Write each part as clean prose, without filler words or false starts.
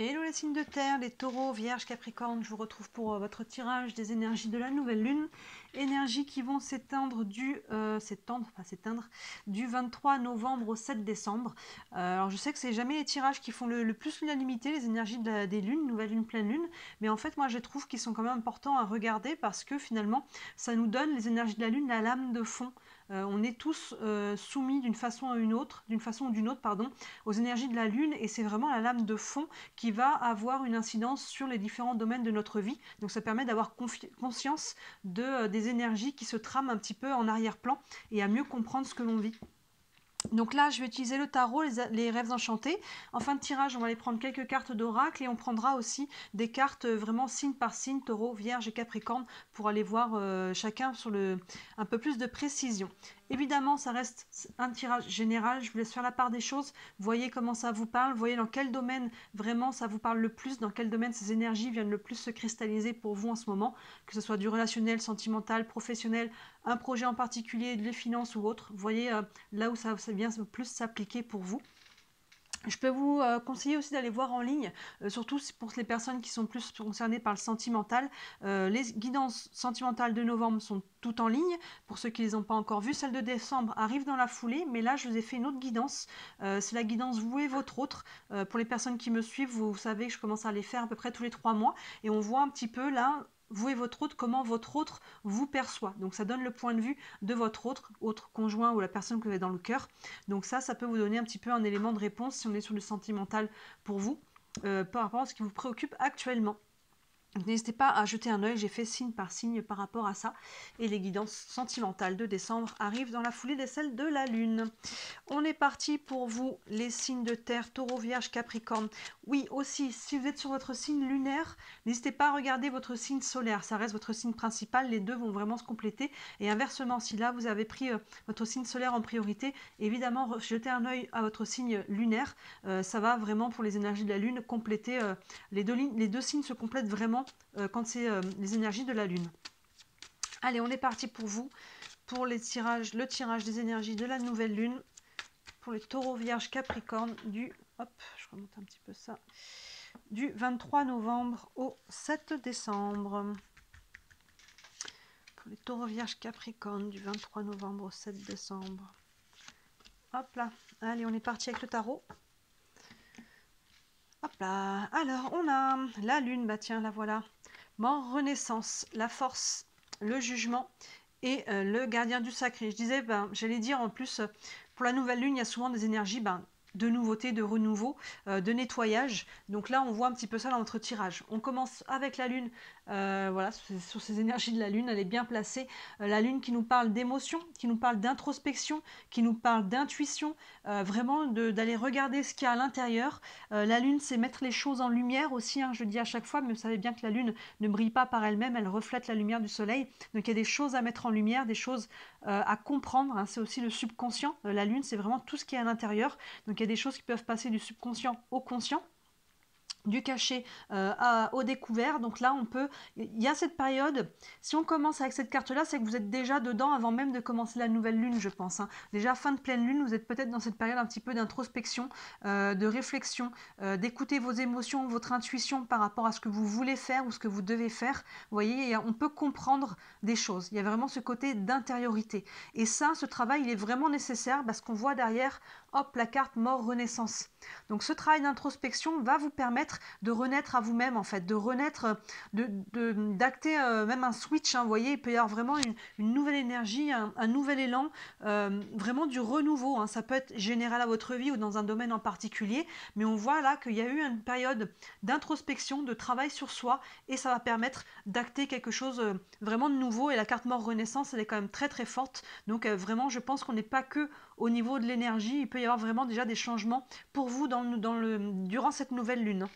Hello les signes de terre, les taureaux, vierges, capricornes, je vous retrouve pour votre tirage des énergies de la nouvelle lune. Énergies qui vont s'éteindre du 23 novembre au 7 décembre. Alors je sais que c'est jamais les tirages qui font le plus l'unanimité, les énergies des lunes, nouvelle lune, pleine lune. Mais en fait moi je trouve qu'ils sont quand même importants à regarder parce que finalement ça nous donne les énergies de la lune, la lame de fond. On est tous soumis d'une façon ou d'une autre, aux énergies de la lune et c'est vraiment la lame de fond qui va avoir une incidence sur les différents domaines de notre vie. Donc ça permet d'avoir conscience des énergies qui se trament un petit peu en arrière-plan et à mieux comprendre ce que l'on vit. Donc là, je vais utiliser le tarot, les rêves enchantés. En fin de tirage, on va aller prendre quelques cartes d'oracle et on prendra aussi des cartes vraiment signe par signe, taureau, vierge et capricorne, pour aller voir chacun sur un peu plus de précision. Évidemment, ça reste un tirage général, je vous laisse faire la part des choses. Voyez comment ça vous parle, voyez dans quel domaine vraiment ça vous parle le plus, dans quel domaine ces énergies viennent le plus se cristalliser pour vous en ce moment, que ce soit du relationnel, sentimental, professionnel, un projet en particulier, les finances ou autre. Voyez là où ça vient plus s'appliquer pour vous. Je peux vous conseiller aussi d'aller voir en ligne, surtout pour les personnes qui sont plus concernées par le sentimental. Les guidances sentimentales de novembre sont toutes en ligne. Pour ceux qui ne les ont pas encore vues, celle de décembre arrive dans la foulée, mais là je vous ai fait une autre guidance. C'est la guidance Vous et votre autre. Pour les personnes qui me suivent, vous savez que je commence à les faire à peu près tous les 3 mois. Et on voit un petit peu là, vous et votre autre, comment votre autre vous perçoit. Donc ça donne le point de vue de votre autre conjoint ou la personne que vous avez dans le cœur. Donc ça peut vous donner un petit peu un élément de réponse si on est sur le sentimental pour vous, par rapport à ce qui vous préoccupe actuellement. N'hésitez pas à jeter un œil, j'ai fait signe par signe par rapport à ça. Et les guidances sentimentales de décembre arrivent dans la foulée des celles de la lune. On est parti pour vous, les signes de terre, taureau, vierge, capricorne. Oui, aussi, si vous êtes sur votre signe lunaire, n'hésitez pas à regarder votre signe solaire. Ça reste votre signe principal, les deux vont vraiment se compléter. Et inversement, si là vous avez pris votre signe solaire en priorité, évidemment, jetez un œil à votre signe lunaire. Ça va vraiment, pour les énergies de la lune, compléter. Les deux signes se complètent vraiment quand c'est les énergies de la lune. Allez, on est parti pour vous, pour le tirage des énergies de la nouvelle lune, pour les taureaux, vierges, capricorne, je remonte un petit peu ça, du 23 novembre au 7 décembre. Pour les taureaux, vierges, capricorne, du 23 novembre au 7 décembre. Hop là, allez, on est parti avec le tarot. Hop là, alors on a la lune, bah tiens, la voilà. Mort, renaissance, la force, le jugement et le gardien du sacré. Je disais, j'allais dire en plus, pour la nouvelle lune, il y a souvent des énergies de nouveauté, de renouveau, de nettoyage. Donc là, on voit un petit peu ça dans notre tirage. On commence avec la lune, voilà, sur ces énergies de la lune, elle est bien placée. La lune qui nous parle d'émotion, qui nous parle d'introspection, qui nous parle d'intuition, vraiment d'aller regarder ce qu'il y a à l'intérieur. La lune, c'est mettre les choses en lumière aussi, hein, je le dis à chaque fois, mais vous savez bien que la lune ne brille pas par elle-même, elle reflète la lumière du soleil. Donc il y a des choses à mettre en lumière, des choses à comprendre, hein. C'est aussi le subconscient. La lune, c'est vraiment tout ce qui est à l'intérieur. Donc il y a des choses qui peuvent passer du subconscient au conscient, du caché au découvert. Donc là il y a cette période, si on commence avec cette carte là, c'est que vous êtes déjà dedans avant même de commencer la nouvelle lune, je pense, hein. Déjà fin de pleine lune, vous êtes peut-être dans cette période un petit peu d'introspection, de réflexion, d'écouter vos émotions, votre intuition par rapport à ce que vous voulez faire ou ce que vous devez faire. Vous voyez, on peut comprendre des choses, il y a vraiment ce côté d'intériorité et ça, ce travail, il est vraiment nécessaire parce qu'on voit derrière, hop, la carte mort renaissance. Donc ce travail d'introspection va vous permettre de renaître à vous-même, en fait, de renaître, d'acter même un switch, hein. Vous voyez, il peut y avoir vraiment une nouvelle énergie, un nouvel élan, vraiment du renouveau, hein. Ça peut être général à votre vie ou dans un domaine en particulier, mais on voit là qu'il y a eu une période d'introspection, de travail sur soi, et ça va permettre d'acter quelque chose vraiment de nouveau. Et la carte mort renaissance, elle est quand même très très forte, donc vraiment je pense qu'on n'est pas que au niveau de l'énergie, il peut y avoir vraiment déjà des changements pour vous durant cette nouvelle lune.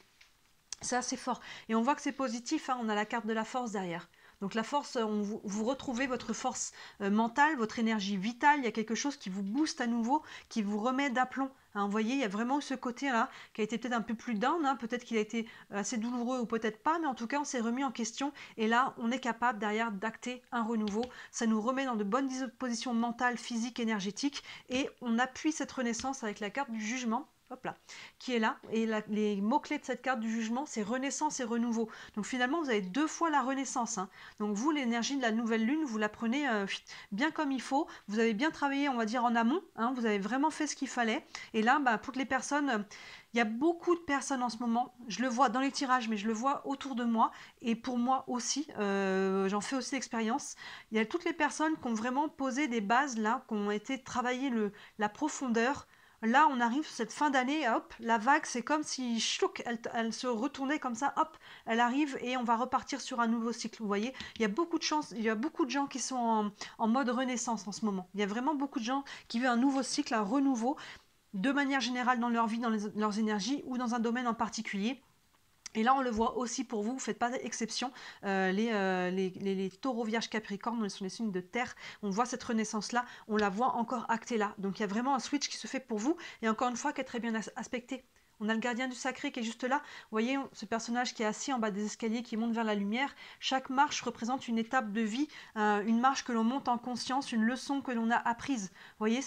C'est assez fort. Et on voit que c'est positif, hein, on a la carte de la force derrière. Donc la force, vous retrouvez votre force mentale, votre énergie vitale, il y a quelque chose qui vous booste à nouveau, qui vous remet d'aplomb. Hein, vous voyez, il y a vraiment ce côté-là qui a été peut-être un peu plus down, hein, peut-être qu'il a été assez douloureux ou peut-être pas, mais en tout cas on s'est remis en question et là on est capable derrière d'acter un renouveau. Ça nous remet dans de bonnes dispositions mentales, physiques, énergétiques et on appuie cette renaissance avec la carte du jugement. hop là, qui est là. Et les mots-clés de cette carte du jugement, c'est renaissance et renouveau. Donc finalement, vous avez 2 fois la renaissance, hein. Donc vous, l'énergie de la nouvelle lune, vous la prenez bien comme il faut. Vous avez bien travaillé, on va dire, en amont, hein. Vous avez vraiment fait ce qu'il fallait. Et là, bah, pour les personnes, il y a beaucoup de personnes en ce moment, je le vois dans les tirages, mais je le vois autour de moi, et pour moi aussi, j'en fais aussi l'expérience. Il y a toutes les personnes qui ont vraiment posé des bases là, qui ont été travailler la profondeur. Là, on arrive cette fin d'année, hop, la vague, c'est comme si chlouc, elle se retournait comme ça, hop, elle arrive et on va repartir sur un nouveau cycle. Vous voyez, il y a beaucoup de chance, il y a beaucoup de gens qui sont en mode renaissance en ce moment. Il y a vraiment beaucoup de gens qui veulent un nouveau cycle, un renouveau, de manière générale dans leur vie, dans leurs énergies ou dans un domaine en particulier. Et là, on le voit aussi pour vous, vous ne faites pas exception. Les taureaux, vierges, capricornes, ce sont les signes de terre. On voit cette renaissance-là, on la voit encore actée là. Donc il y a vraiment un switch qui se fait pour vous. Et encore une fois, qui est très bien aspecté. On a le gardien du sacré qui est juste là. Vous voyez ce personnage qui est assis en bas des escaliers, qui monte vers la lumière. Chaque marche représente une étape de vie, une marche que l'on monte en conscience, une leçon que l'on a apprise. Vous voyez,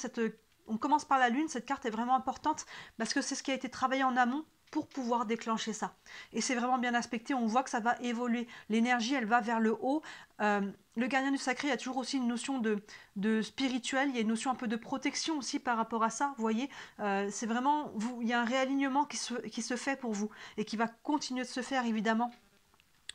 on commence par la lune, cette carte est vraiment importante parce que c'est ce qui a été travaillé en amont pour pouvoir déclencher ça. Et c'est vraiment bien aspecté, on voit que ça va évoluer. L'énergie, elle va vers le haut. Le gardien du sacré, il y a toujours aussi une notion de spirituel, il y a une notion un peu de protection aussi par rapport à ça, vous voyez. C'est vraiment, il y a un réalignement qui se fait pour vous et qui va continuer de se faire évidemment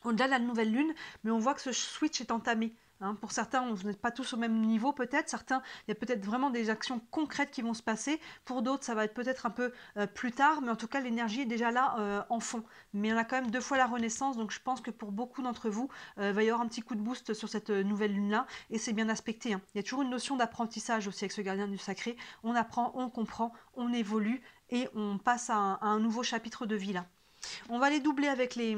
au-delà de la nouvelle lune, mais on voit que ce switch est entamé. Hein, pour certains, vous n'êtes pas tous au même niveau peut-être. Certains, il y a peut-être vraiment des actions concrètes qui vont se passer. Pour d'autres, ça va être peut-être un peu plus tard, mais en tout cas, l'énergie est déjà là en fond. Mais on a quand même 2 fois la renaissance, donc je pense que pour beaucoup d'entre vous, il va y avoir un petit coup de boost sur cette nouvelle lune-là, et c'est bien aspecté. Hein. Il y a toujours une notion d'apprentissage aussi avec ce gardien du sacré. On apprend, on comprend, on évolue, et on passe à un nouveau chapitre de vie là. On va les doubler avec les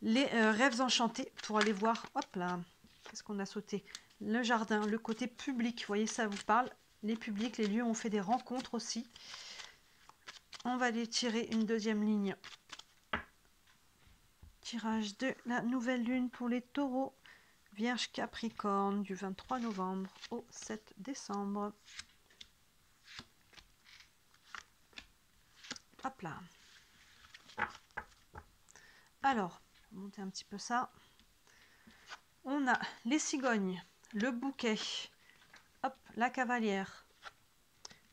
rêves enchantés pour aller voir, hop là, qu'est-ce qu'on a sauté? Le jardin, le côté public, vous voyez, ça vous parle. Les publics, les lieux où on fait des rencontres aussi. On va aller tirer une deuxième ligne. Tirage de la nouvelle lune pour les taureaux, vierge, capricorne, du 23 novembre au 7 décembre. Hop là. Alors, monter un petit peu ça. On a les cigognes, le bouquet, hop, la cavalière,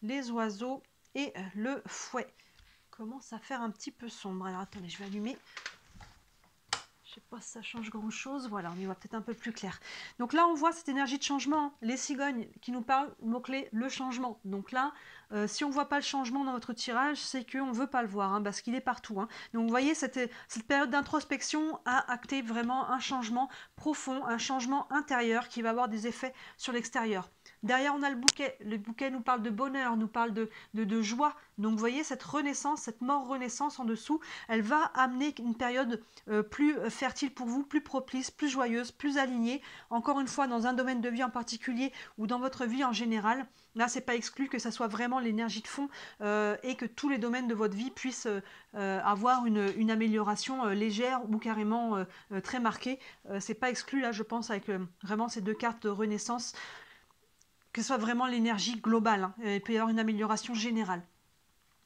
les oiseaux et le fouet. Commence à faire un petit peu sombre. Alors attendez, je vais allumer. Je sais pas si ça change grand chose. Voilà, on y voit peut-être un peu plus clair. Donc là, on voit cette énergie de changement. Hein. Les cigognes qui nous parlent, mot-clé, le changement. Donc là, si on ne voit pas le changement dans votre tirage, c'est qu'on ne veut pas le voir, hein, parce qu'il est partout. Hein. Donc vous voyez, cette période d'introspection a acté vraiment un changement profond, un changement intérieur qui va avoir des effets sur l'extérieur. Derrière, on a le bouquet. Le bouquet nous parle de bonheur, nous parle de joie. Donc vous voyez, cette renaissance, cette mort-renaissance en dessous, elle va amener une période plus fertile pour vous, plus propice, plus joyeuse, plus alignée. Encore une fois, dans un domaine de vie en particulier ou dans votre vie en général. Là, c'est pas exclu que ça soit vraiment l'énergie de fond et que tous les domaines de votre vie puissent avoir une amélioration légère ou carrément très marquée. C'est pas exclu, là, je pense, avec vraiment ces 2 cartes de renaissance, que ce soit vraiment l'énergie globale. Hein. Il peut y avoir une amélioration générale.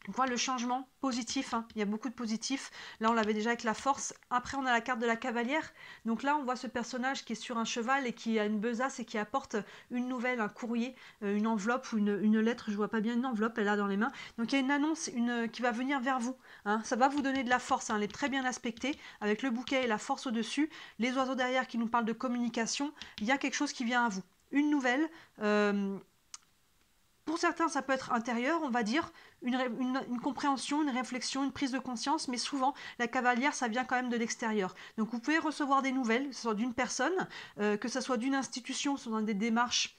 On voit le changement positif, hein. Il y a beaucoup de positifs. Là, on l'avait déjà avec la force. Après, on a la carte de la cavalière. Donc là, on voit ce personnage qui est sur un cheval et qui a une besace et qui apporte une nouvelle, un courrier, une enveloppe ou une lettre. Je ne vois pas bien une enveloppe, elle a dans les mains. Donc, il y a une annonce qui va venir vers vous. Hein. Ça va vous donner de la force. Hein. Elle est très bien aspectée avec le bouquet et la force au-dessus. Les oiseaux derrière qui nous parlent de communication. Il y a quelque chose qui vient à vous. Une nouvelle. Pour certains, ça peut être intérieur, on va dire, une compréhension, une réflexion, une prise de conscience, mais souvent, la cavalière, ça vient quand même de l'extérieur. Donc, vous pouvez recevoir des nouvelles, que ce soit d'une personne, que ce soit d'une institution, ce sont des démarches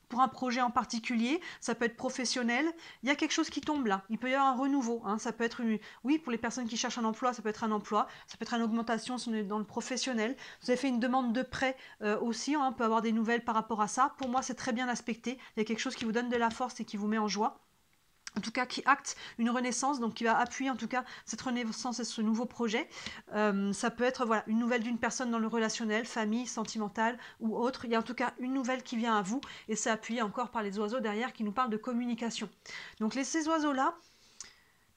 pour un projet en particulier, ça peut être professionnel, il y a quelque chose qui tombe là, il peut y avoir un renouveau, hein. Ça peut être, oui, pour les personnes qui cherchent un emploi, ça peut être un emploi, ça peut être une augmentation si on est dans le professionnel, vous avez fait une demande de prêt aussi, hein, on peut avoir des nouvelles par rapport à ça, pour moi c'est très bien aspecté, il y a quelque chose qui vous donne de la force et qui vous met en joie. En tout cas qui acte une renaissance, donc qui va appuyer en tout cas cette renaissance et ce nouveau projet. Ça peut être voilà, une nouvelle d'une personne dans le relationnel, famille, sentimental ou autre. Il y a en tout cas une nouvelle qui vient à vous et c'est appuyé encore par les oiseaux derrière qui nous parlent de communication. Donc ces oiseaux-là,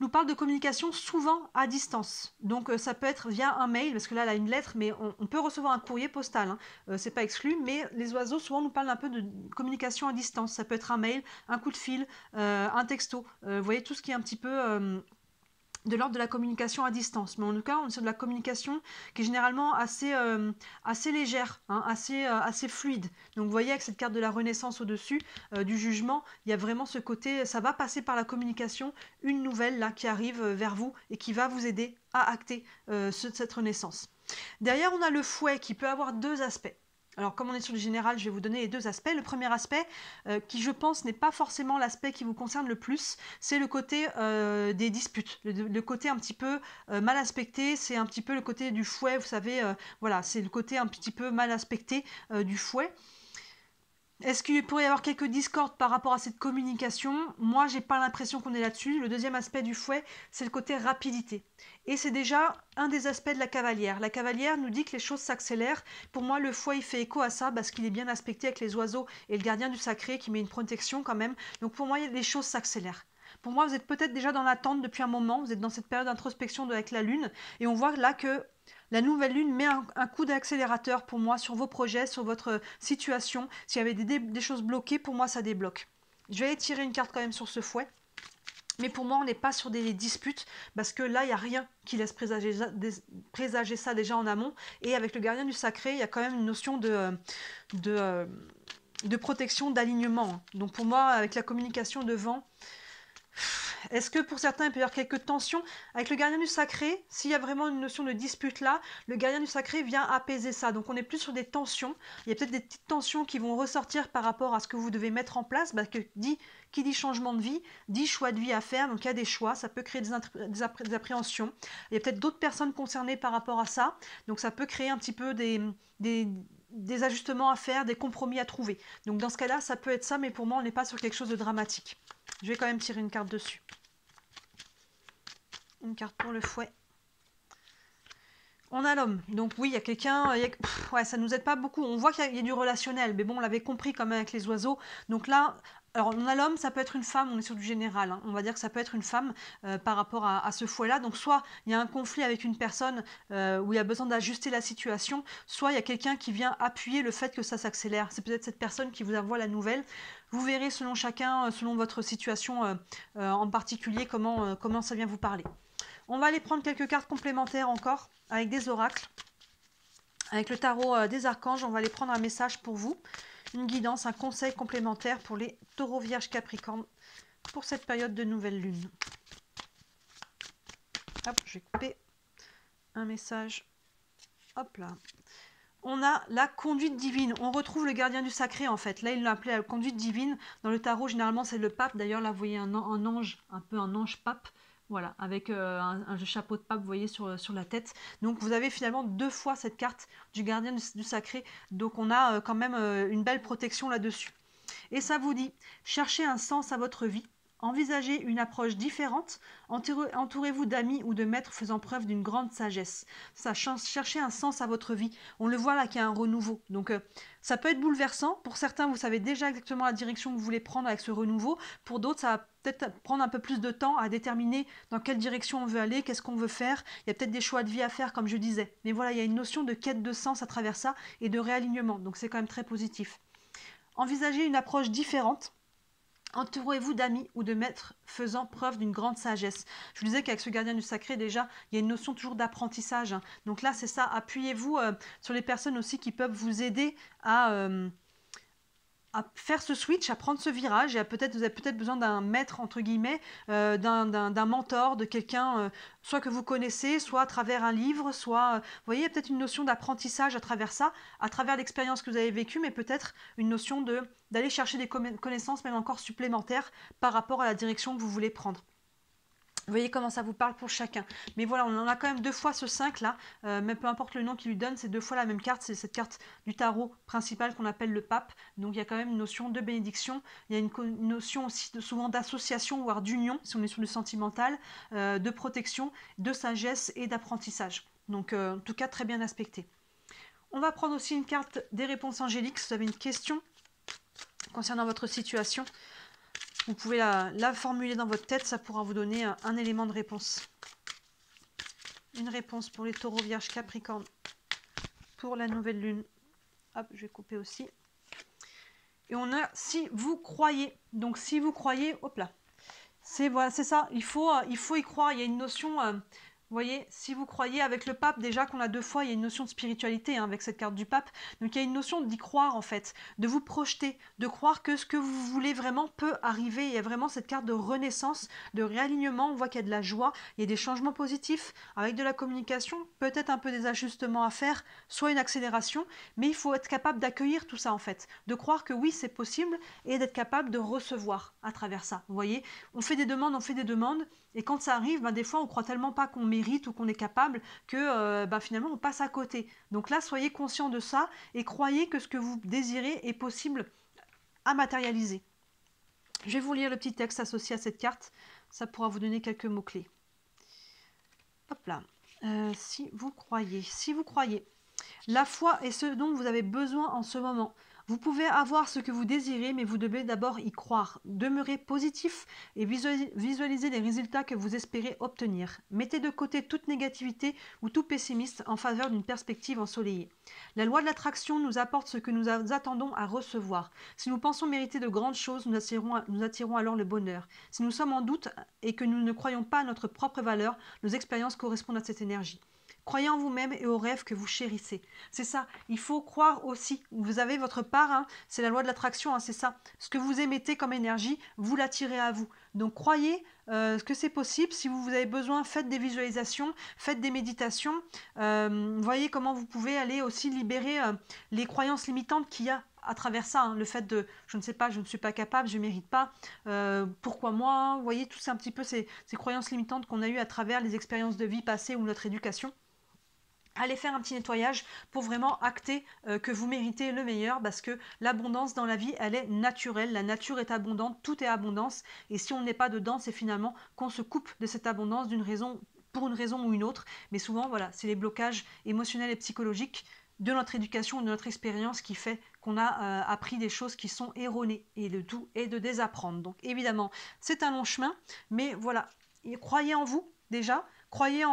nous parle de communication souvent à distance. Donc ça peut être via un mail, parce que là elle a une lettre, mais on peut recevoir un courrier postal, hein. C'est pas exclu, mais les oiseaux souvent nous parlent un peu de communication à distance. Ça peut être un mail, un coup de fil, un texto. Vous voyez tout ce qui est un petit peu de l'ordre de la communication à distance. Mais en tout cas, on est sur de la communication qui est généralement assez légère, hein, assez fluide. Donc vous voyez avec cette carte de la Renaissance au-dessus, du jugement, il y a vraiment ce côté, ça va passer par la communication, une nouvelle là qui arrive vers vous et qui va vous aider à acter cette Renaissance. Derrière, on a le fouet qui peut avoir deux aspects. Alors, comme on est sur le général, je vais vous donner les deux aspects. Le premier aspect, qui je pense n'est pas forcément l'aspect qui vous concerne le plus, c'est le côté des disputes, le côté un petit peu mal aspecté, c'est un petit peu le côté du fouet, vous savez, voilà, c'est le côté un petit peu mal aspecté du fouet. Est-ce qu'il pourrait y avoir quelques discordes par rapport à cette communication? Moi, j'ai pas l'impression qu'on est là-dessus. Le deuxième aspect du fouet, c'est le côté rapidité. Et c'est déjà un des aspects de la cavalière. La cavalière nous dit que les choses s'accélèrent. Pour moi, le fouet, il fait écho à ça parce qu'il est bien aspecté avec les oiseaux et le gardien du sacré qui met une protection quand même. Donc pour moi, les choses s'accélèrent. Pour moi, vous êtes peut-être déjà dans l'attente depuis un moment. Vous êtes dans cette période d'introspection avec la lune. Et on voit là que la nouvelle lune met un coup d'accélérateur pour moi sur vos projets, sur votre situation. S'il y avait des choses bloquées, pour moi, ça débloque. Je vais aller tirer une carte quand même sur ce fouet. Mais pour moi, on n'est pas sur des disputes, parce que là, il n'y a rien qui laisse présager ça déjà en amont. Et avec le gardien du sacré, il y a quand même une notion de protection, d'alignement. Donc pour moi, avec la communication devant, est-ce que pour certains, il peut y avoir quelques tensions? Avec le gardien du sacré, s'il y a vraiment une notion de dispute là, le gardien du sacré vient apaiser ça. Donc on est plus sur des tensions. Il y a peut-être des petites tensions qui vont ressortir par rapport à ce que vous devez mettre en place. Parce que qui dit changement de vie, dit choix de vie à faire. Donc il y a des choix, ça peut créer des appréhensions. Il y a peut-être d'autres personnes concernées par rapport à ça. Donc ça peut créer un petit peu des ajustements à faire, des compromis à trouver. Donc dans ce cas-là, ça peut être ça, mais pour moi, on n'est pas sur quelque chose de dramatique. Je vais quand même tirer une carte dessus. Une carte pour le fouet. On a l'homme. Donc oui, il y a quelqu'un... Ouais, ça nous aide pas beaucoup. On voit qu'il y a du relationnel. Mais bon, on l'avait compris quand même avec les oiseaux. Donc là, alors on a l'homme, ça peut être une femme. On est sur du général, hein. On va dire que ça peut être une femme par rapport à ce fouet-là. Donc soit il y a un conflit avec une personne où il y a besoin d'ajuster la situation. Soit il y a quelqu'un qui vient appuyer le fait que ça s'accélère. C'est peut-être cette personne qui vous envoie la nouvelle. Vous verrez selon chacun, selon votre situation en particulier, comment ça vient vous parler. On va aller prendre quelques cartes complémentaires encore, avec des oracles. Avec le tarot des archanges, on va aller prendre un message pour vous. Une guidance, un conseil complémentaire pour les taureaux, vierges, capricornes, pour cette période de nouvelle lune. Hop, je vais couper un message. Hop là. On a la conduite divine. On retrouve le gardien du sacré en fait. Là, il l'a appelé la conduite divine. Dans le tarot, généralement, c'est le pape. D'ailleurs, là, vous voyez un ange, un peu un ange pape. Voilà, avec un chapeau de pape, vous voyez, sur la tête. Donc, vous avez finalement 2 fois cette carte du gardien du sacré. Donc, on a quand même une belle protection là-dessus. Et ça vous dit, cherchez un sens à votre vie. Envisagez une approche différente, entourez-vous d'amis ou de maîtres faisant preuve d'une grande sagesse. Ça, cherchez un sens à votre vie. On le voit là qu'il y a un renouveau. Donc ça peut être bouleversant. Pour certains, vous savez déjà exactement la direction que vous voulez prendre avec ce renouveau. Pour d'autres, ça va peut-être prendre un peu plus de temps à déterminer dans quelle direction on veut aller, qu'est-ce qu'on veut faire. Il y a peut-être des choix de vie à faire, comme je disais. Mais voilà, il y a une notion de quête de sens à travers ça et de réalignement. Donc c'est quand même très positif. Envisagez une approche différente. Entourez-vous d'amis ou de maîtres faisant preuve d'une grande sagesse. Je vous disais qu'avec ce gardien du sacré, déjà, il y a une notion toujours d'apprentissage. Donc là, c'est ça. Appuyez-vous sur les personnes aussi qui peuvent vous aider à faire ce switch, à prendre ce virage. Et vous avez peut-être besoin d'un maître, entre guillemets, d'un mentor, de quelqu'un, soit que vous connaissez, soit à travers un livre, soit... vous voyez, il y a peut-être une notion d'apprentissage à travers ça, à travers l'expérience que vous avez vécue, mais peut-être une notion d'aller chercher des connaissances même encore supplémentaires par rapport à la direction que vous voulez prendre. Vous voyez comment ça vous parle pour chacun. Mais voilà, on en a quand même 2 fois ce 5 là, mais peu importe le nom qu'il lui donne, c'est 2 fois la même carte, c'est cette carte du tarot principal qu'on appelle le pape. Donc il y a quand même une notion de bénédiction, il y a une notion aussi souvent d'association, voire d'union, si on est sur le sentimental, de protection, de sagesse et d'apprentissage. Donc en tout cas très bien aspecté. On va prendre aussi une carte des réponses angéliques, si vous avez une question concernant votre situation. Vous pouvez la formuler dans votre tête, ça pourra vous donner un élément de réponse. Une réponse pour les taureaux, vierges, capricornes, pour la nouvelle lune. Hop, je vais couper aussi. Et on a si vous croyez. Donc si vous croyez, hop là. Voilà, c'est ça. Il faut y croire. Il y a une notion. Vous voyez, si vous croyez avec le pape, déjà qu'on a 2 fois, il y a une notion de spiritualité hein, avec cette carte du pape. Donc il y a une notion d'y croire en fait, de vous projeter, de croire que ce que vous voulez vraiment peut arriver. Il y a vraiment cette carte de renaissance, de réalignement. On voit qu'il y a de la joie, il y a des changements positifs avec de la communication, peut-être un peu des ajustements à faire, soit une accélération, mais il faut être capable d'accueillir tout ça en fait, de croire que oui c'est possible et d'être capable de recevoir à travers ça. Vous voyez, on fait des demandes, et quand ça arrive, des fois on croit tellement pas qu'on mérite ou qu'on est capable que finalement on passe à côté. Donc là, soyez conscient de ça et croyez que ce que vous désirez est possible à matérialiser. Je vais vous lire le petit texte associé à cette carte, ça pourra vous donner quelques mots-clés. Hop là, si vous croyez, la foi est ce dont vous avez besoin en ce moment. Vous pouvez avoir ce que vous désirez, mais vous devez d'abord y croire. Demeurez positif et visualisez les résultats que vous espérez obtenir. Mettez de côté toute négativité ou tout pessimiste en faveur d'une perspective ensoleillée. La loi de l'attraction nous apporte ce que nous attendons à recevoir. Si nous pensons mériter de grandes choses, nous attirons alors le bonheur. Si nous sommes en doute et que nous ne croyons pas à notre propre valeur, nos expériences correspondent à cette énergie. Croyez en vous-même et aux rêves que vous chérissez. C'est ça, il faut croire aussi. Vous avez votre part, hein, c'est la loi de l'attraction, hein, c'est ça. Ce que vous émettez comme énergie, vous l'attirez à vous. Donc croyez que c'est possible. Si vous avez besoin, faites des visualisations, faites des méditations. Voyez comment vous pouvez aller aussi libérer les croyances limitantes qu'il y a à travers ça, hein, le fait de je ne sais pas, je ne suis pas capable, je ne mérite pas, pourquoi moi, vous voyez, tout c'est un petit peu ces croyances limitantes qu'on a eues à travers les expériences de vie passées ou notre éducation. Allez faire un petit nettoyage pour vraiment acter que vous méritez le meilleur parce que l'abondance dans la vie, elle est naturelle. La nature est abondante, tout est abondance. Et si on n'est pas dedans, c'est finalement qu'on se coupe de cette abondance pour une raison ou une autre. Mais souvent, voilà, c'est les blocages émotionnels et psychologiques de notre éducation, de notre expérience qui fait qu'on a appris des choses qui sont erronées. Et le tout est de désapprendre. Donc évidemment, c'est un long chemin, mais voilà, croyez en vous déjà. Croyez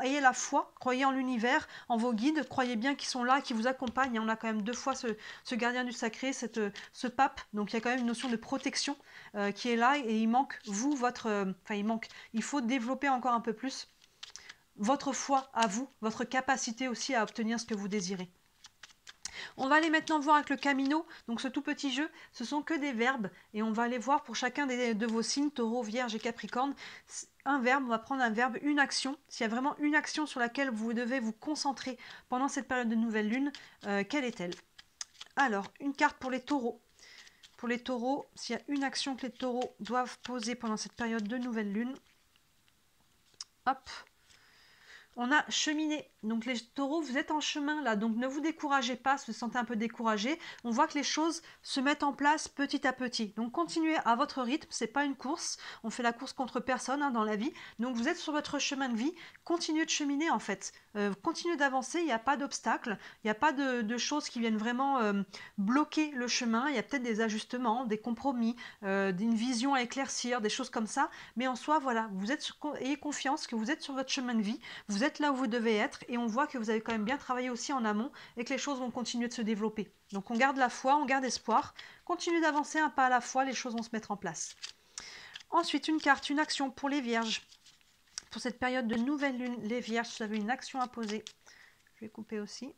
ayez la foi, croyez en l'univers, en vos guides, croyez bien qu'ils sont là, qu'ils vous accompagnent. Et on a quand même 2 fois ce gardien du sacré, ce pape. Donc il y a quand même une notion de protection qui est là et il manque, il faut développer encore un peu plus votre foi à vous, votre capacité aussi à obtenir ce que vous désirez. On va aller maintenant voir avec le Camino, donc ce tout petit jeu, ce sont que des verbes et on va aller voir pour chacun de vos signes, Taureau, Vierge et Capricorne, un verbe, on va prendre un verbe, une action, s'il y a vraiment une action sur laquelle vous devez vous concentrer pendant cette période de nouvelle lune, quelle est-elle? Alors, une carte pour les taureaux. Pour les taureaux, s'il y a une action que les taureaux doivent poser pendant cette période de nouvelle lune, hop, on a cheminé. Donc les taureaux, vous êtes en chemin là, donc ne vous découragez pas, si vous vous sentez un peu découragé. On voit que les choses se mettent en place petit à petit. Donc continuez à votre rythme, c'est pas une course. On fait la course contre personne hein, dans la vie. Donc vous êtes sur votre chemin de vie, continuez de cheminer en fait. Continuez d'avancer, il n'y a pas d'obstacle, il n'y a pas de choses qui viennent vraiment bloquer le chemin. Il y a peut-être des ajustements, des compromis, une vision à éclaircir, des choses comme ça. Mais en soi, voilà, ayez confiance que vous êtes sur votre chemin de vie, vous êtes là où vous devez être et on voit que vous avez quand même bien travaillé aussi en amont et que les choses vont continuer de se développer. Donc on garde la foi, on garde espoir, continuez d'avancer un pas à la fois, les choses vont se mettre en place. Ensuite, une carte, une action pour les vierges. Pour cette période de nouvelle lune, les vierges, vous avez une action à poser. Je vais couper aussi.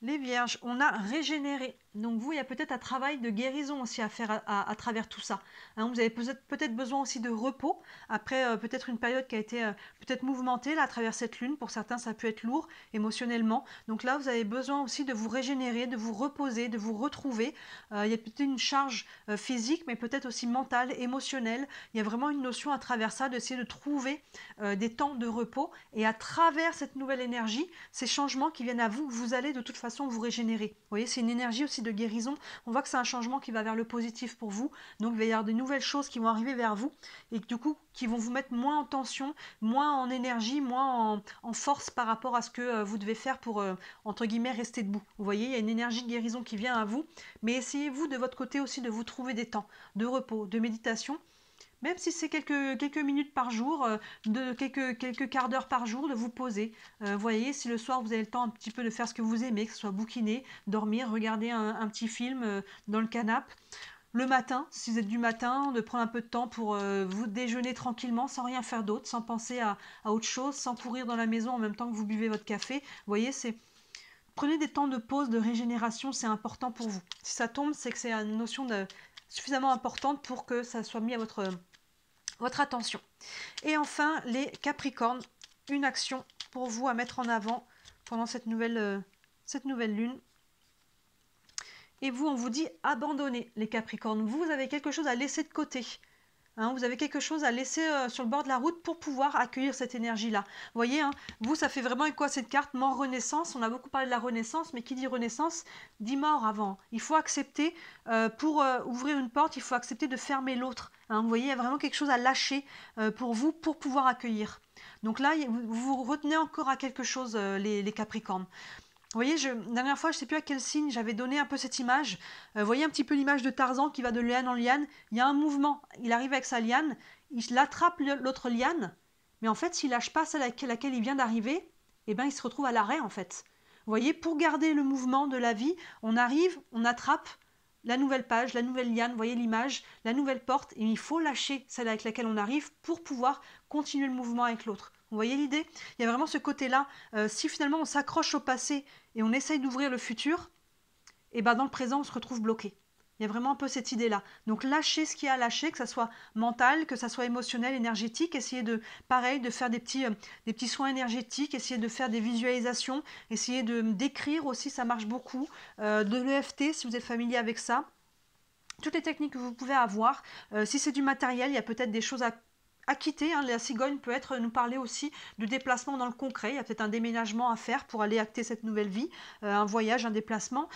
Les vierges, on a régénéré. Donc vous, il y a peut-être un travail de guérison aussi à faire à travers tout ça. Hein, vous avez peut-être besoin aussi de repos, après peut-être une période qui a été peut-être mouvementée là, à travers cette lune. Pour certains, ça peut être lourd émotionnellement. Donc là, vous avez besoin aussi de vous régénérer, de vous reposer, de vous retrouver. Il y a peut-être une charge physique, mais peut-être aussi mentale, émotionnelle. Il y a vraiment une notion à travers ça, d'essayer de trouver des temps de repos. Et à travers cette nouvelle énergie, ces changements qui viennent à vous, vous allez de toute façon vous régénérer. Vous voyez, c'est une énergie aussi de guérison. On voit que c'est un changement qui va vers le positif pour vous. Donc il va y avoir de nouvelles choses qui vont arriver vers vous et du coup qui vont vous mettre moins en tension, moins en énergie, moins en force par rapport à ce que vous devez faire pour, entre guillemets, rester debout. Vous voyez, il y a une énergie de guérison qui vient à vous, mais essayez-vous de votre côté aussi de vous trouver des temps de repos, de méditation, même si c'est quelques minutes par jour, de quelques quarts d'heure par jour, de vous poser. Vous voyez, si le soir vous avez le temps un petit peu de faire ce que vous aimez, que ce soit bouquiner, dormir, regarder un petit film dans le canapé. Le matin, si vous êtes du matin, de prendre un peu de temps pour vous déjeuner tranquillement, sans rien faire d'autre, sans penser à autre chose, sans courir dans la maison en même temps que vous buvez votre café. Vous voyez, prenez des temps de pause, de régénération, c'est important pour vous. Si ça tombe, c'est que c'est une notion suffisamment importante pour que ça soit mis à votre attention. Et enfin, les Capricornes, une action pour vous à mettre en avant pendant cette nouvelle lune. Et vous, on vous dit abandonnez les Capricornes. Vous avez quelque chose à laisser de côté. Hein, vous avez quelque chose à laisser sur le bord de la route pour pouvoir accueillir cette énergie-là. Vous voyez, hein, vous, ça fait vraiment quoi cette carte? Mort, renaissance. On a beaucoup parlé de la renaissance, mais qui dit renaissance dit mort avant. Il faut accepter, pour ouvrir une porte, il faut accepter de fermer l'autre. Hein, vous voyez, il y a vraiment quelque chose à lâcher pour vous, pour pouvoir accueillir. Donc là, vous vous retenez encore à quelque chose, les Capricornes. Vous voyez, la dernière fois, je ne sais plus à quel signe, j'avais donné un peu cette image. Vous voyez un petit peu l'image de Tarzan qui va de liane en liane. Il y a un mouvement. Il arrive avec sa liane, il attrape l'autre liane, mais en fait, s'il lâche pas celle à laquelle il vient d'arriver, eh ben, il se retrouve à l'arrêt en fait. Vous voyez, pour garder le mouvement de la vie, on arrive, on attrape la nouvelle page, la nouvelle liane, vous voyez l'image, la nouvelle porte, et il faut lâcher celle avec laquelle on arrive pour pouvoir continuer le mouvement avec l'autre. Vous voyez l'idée? Il y a vraiment ce côté-là. Si finalement on s'accroche au passé et on essaye d'ouvrir le futur, et ben dans le présent on se retrouve bloqué. Il y a vraiment un peu cette idée-là. Donc lâcher ce qu'il y a à lâcher, que ça soit mental, que ça soit émotionnel, énergétique, essayer de, pareil, de faire des petits soins énergétiques, essayer de faire des visualisations, essayer de d'écrire aussi, ça marche beaucoup, de l'EFT si vous êtes familier avec ça. Toutes les techniques que vous pouvez avoir. Si c'est du matériel, il y a peut-être des choses à quitter. Hein. La cigogne peut nous parler aussi de déplacement dans le concret. Il y a peut-être un déménagement à faire pour aller acter cette nouvelle vie, un voyage, un déplacement.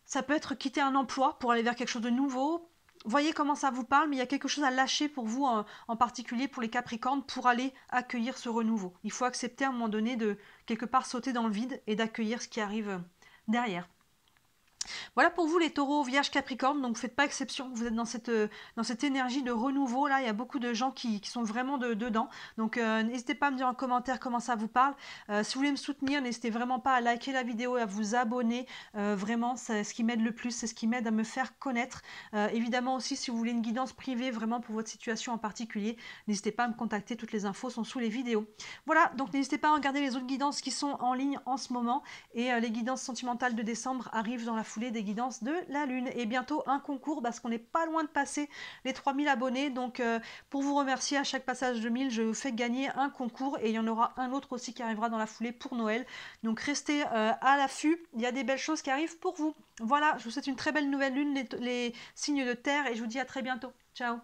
Ça peut être quitter un emploi pour aller vers quelque chose de nouveau. Voyez comment ça vous parle, mais il y a quelque chose à lâcher pour vous, en particulier pour les Capricornes, pour aller accueillir ce renouveau. Il faut accepter à un moment donné de quelque part sauter dans le vide et d'accueillir ce qui arrive derrière. Voilà pour vous les taureaux, vierges, capricornes, donc faites pas exception, vous êtes dans cette énergie de renouveau, là il y a beaucoup de gens qui sont vraiment dedans, donc n'hésitez pas à me dire en commentaire comment ça vous parle. Si vous voulez me soutenir, n'hésitez vraiment pas à liker la vidéo et à vous abonner, vraiment c'est ce qui m'aide le plus, c'est ce qui m'aide à me faire connaître. Évidemment aussi si vous voulez une guidance privée vraiment pour votre situation en particulier, n'hésitez pas à me contacter, toutes les infos sont sous les vidéos. Voilà, donc n'hésitez pas à regarder les autres guidances qui sont en ligne en ce moment, et les guidances sentimentales de décembre arrivent dans la foulée des guidances de la lune, et bientôt un concours parce qu'on n'est pas loin de passer les 3000 abonnés, donc pour vous remercier à chaque passage de 1000 je vous fais gagner un concours, et il y en aura un autre aussi qui arrivera dans la foulée pour Noël, donc restez à l'affût, il y a des belles choses qui arrivent pour vous. Voilà, je vous souhaite une très belle nouvelle lune les signes de terre, et je vous dis à très bientôt. Ciao.